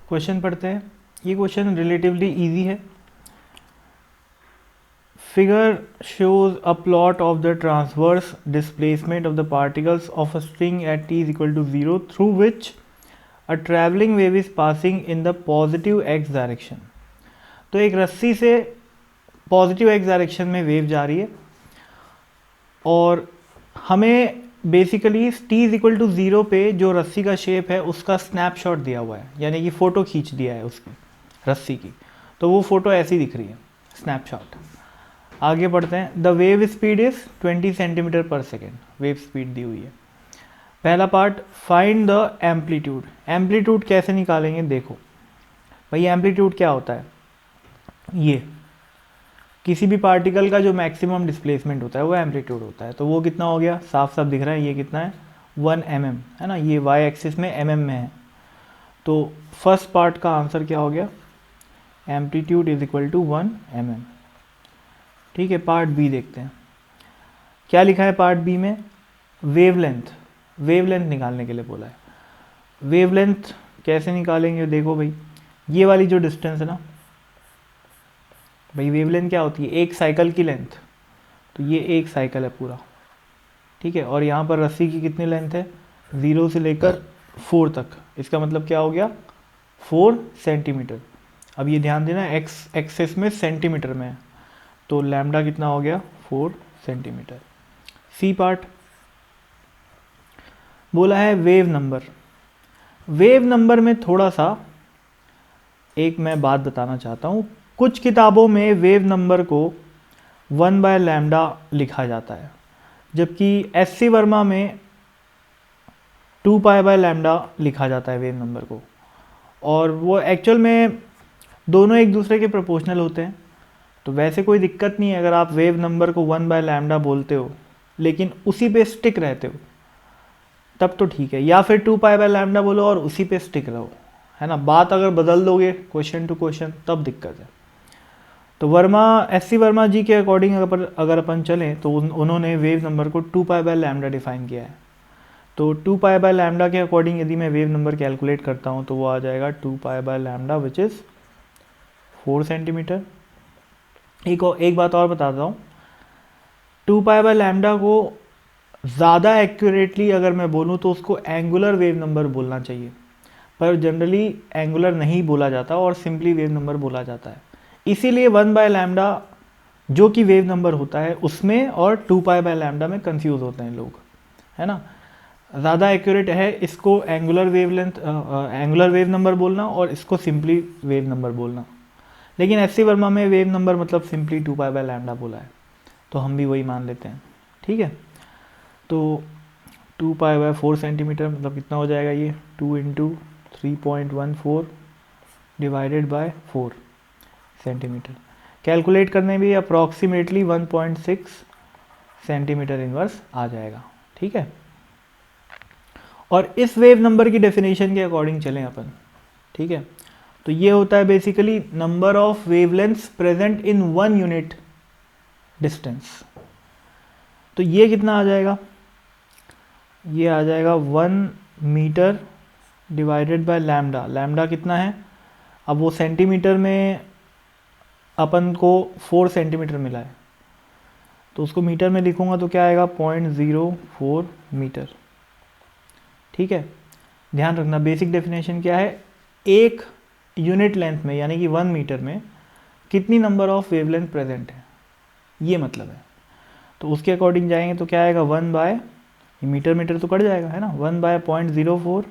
Question पढ़ते हैं। ये क्वेश्चन रिलेटिवली इजी है। Figure shows a plot of the transverse displacement of the particles of a string at t is equal to 0 through which a traveling wave is passing in the positive x direction। तो एक रस्सी से positive x direction में wave जा रही है और हमें basically t is equal to 0 पे जो रस्सी का शेप है उसका स्नैपशॉट दिया हुआ है, यानी कि फ़ोटो खींच दिया है उसकी रस्सी की। तो वो फ़ोटो ऐसी दिख रही है, स्नैपशॉट। आगे बढ़ते हैं। The wave speed is 20 centimetre पर सेकेंड, वेव स्पीड दी हुई है। पहला part, find the amplitude. Amplitude कैसे निकालेंगे? देखो भाई, एम्पलीट्यूड क्या होता है? ये किसी भी पार्टिकल का जो मैक्सिमम डिस्प्लेसमेंट होता है वो एम्पलीट्यूड होता है। तो वो कितना हो गया? साफ साफ दिख रहा है, ये कितना है? 1 mm है ना, ये y एक्सिस में mm में है। तो फर्स्ट पार्ट का आंसर क्या हो गया? Amplitude is equal to 1 mm। ठीक है, पार्ट बी देखते हैं क्या लिखा है। पार्ट बी में वेवलेंथ, वेवलेंथ निकालने के लिए बोला है। वेवलेंथ कैसे निकालेंगे? देखो भाई, ये वाली जो डिस्टेंस है ना भाई, वेवलेंथ क्या होती है? एक साइकिल की लेंथ। तो ये एक साइकिल है पूरा, ठीक है। और यहाँ पर रस्सी की कितनी लेंथ है? 0 से लेकर 4 तक। इसका मतलब क्या हो गया? 4 सेंटीमीटर। अब ये ध्यान देना, एक्स एक्सेस में सेंटीमीटर में है, तो लैम्डा कितना हो गया? 4 सेंटीमीटर। सी पार्ट बोला है वेव नंबर। वेव नंबर में थोड़ा सा एक मैं बात बताना चाहता हूँ। कुछ किताबों में वेव नंबर को 1/λ लिखा जाता है, जबकि एस.सी. वर्मा में 2π/λ लिखा जाता है वेव नंबर को। और वो एक्चुअल में दोनों एक दूसरे के प्रोपोर्शनल होते हैं। तो वैसे कोई दिक्कत नहीं है अगर आप वेव नंबर को 1/λ बोलते हो लेकिन उसी पे स्टिक रहते हो, तब तो ठीक है। या फिर 2π/λ बोलो और उसी पे स्टिक रहो, है ना। बात अगर बदल दोगे क्वेश्चन टू क्वेश्चन तब दिक्कत है। तो वर्मा, एस.सी. वर्मा जी के अकॉर्डिंग अगर अपन चलें तो उन्होंने वेव नंबर को 2π/λ डिफाइन किया है। तो 2π/λ के अकॉर्डिंग यदि मैं वेव नंबर कैलकुलेट करता हूँ तो वो आ जाएगा 2π/λ विच इज़ 4 सेंटीमीटर। एक बात और बताता हूँ, 2π/λ को ज़्यादा एक्यूरेटली अगर मैं बोलूँ तो उसको एंगुलर वेव नंबर बोलना चाहिए, पर जनरली एंगुलर नहीं बोला जाता और सिंपली वेव नंबर बोला जाता है। इसीलिए 1/λ जो कि वेव नंबर होता है उसमें और 2π/λ में कंफ्यूज होते हैं लोग, है ना। ज़्यादा एक्यूरेट है इसको एंगुलर वेव नंबर बोलना और इसको सिंपली वेव नंबर बोलना। लेकिन एस.सी. वर्मा में वेव नंबर मतलब सिंपली 2π/λ बोला है, तो हम भी वही मान लेते हैं, ठीक है। तो 2π/4 सेंटीमीटर मतलब कितना हो जाएगा? ये 2 × 3.14 डिवाइडेड बाय 4 सेंटीमीटर। कैलकुलेट करने में अप्रॉक्सीमेटली 1.6 सेंटीमीटर इनवर्स आ जाएगा, ठीक है। और इस वेव नंबर की डेफिनेशन के अकॉर्डिंग चलें अपन, ठीक है। तो ये होता है basically number of wavelengths present in 1 unit distance. तो ये कितना आ जाएगा? ये आ जाएगा 1 metre divided by lambda. Lambda कितना है? अब वो सेंटीमीटर में अपन को 4 सेंटीमीटर मिला है, तो उसको मीटर में लिखूंगा तो क्या आएगा? 0.04 मीटर, ठीक है। ध्यान रखना, बेसिक डेफिनेशन क्या है? एक यूनिट लेंथ में यानी कि 1 मीटर में कितनी नंबर ऑफ वेवलेंथ प्रेजेंट है, ये मतलब है। तो उसके अकॉर्डिंग जाएंगे तो क्या आएगा? 1 मीटर मीटर तो कट जाएगा, है ना। 1/0.04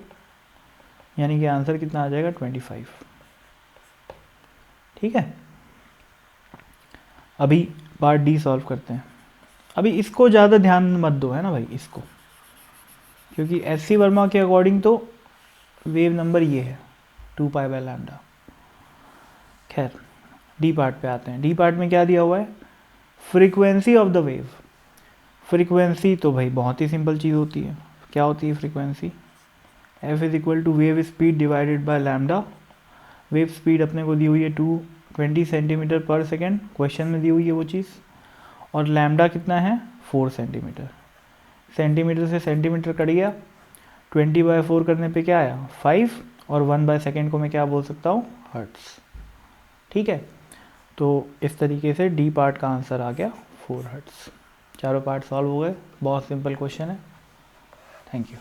यानी कि आंसर कितना आ जाएगा? 25, ठीक है। अभी पार्ट डी सॉल्व करते हैं। अभी इसको ज़्यादा ध्यान मत दो, है ना भाई, इसको, क्योंकि एस.सी. वर्मा के अकॉर्डिंग तो वेव नंबर ये है 2π/λ। खैर, डी पार्ट पे आते हैं। डी पार्ट में क्या दिया हुआ है? Frequency of the wave. Frequency तो भाई बहुत ही सिंपल चीज़ होती है। क्या होती है frequency? F is equal to wave speed divided by lambda. Wave speed अपने को दी हुई है 220 सेंटीमीटर पर सेकेंड, क्वेश्चन में दी हुई है वो चीज़। और लैम्डा कितना है? 4 सेंटीमीटर। सेंटीमीटर से सेंटीमीटर कट गया, 20/4 करने पे क्या आया? 5, और 1/2 को मैं क्या बोल सकता हूँ, हर्ट्स। ठीक है, तो इस तरीके से डी पार्ट का आंसर आ गया 4 हर्ट्स। चारों पार्ट सॉल्व हो गए, बहुत सिंपल क्वेश्चन है। Thank you.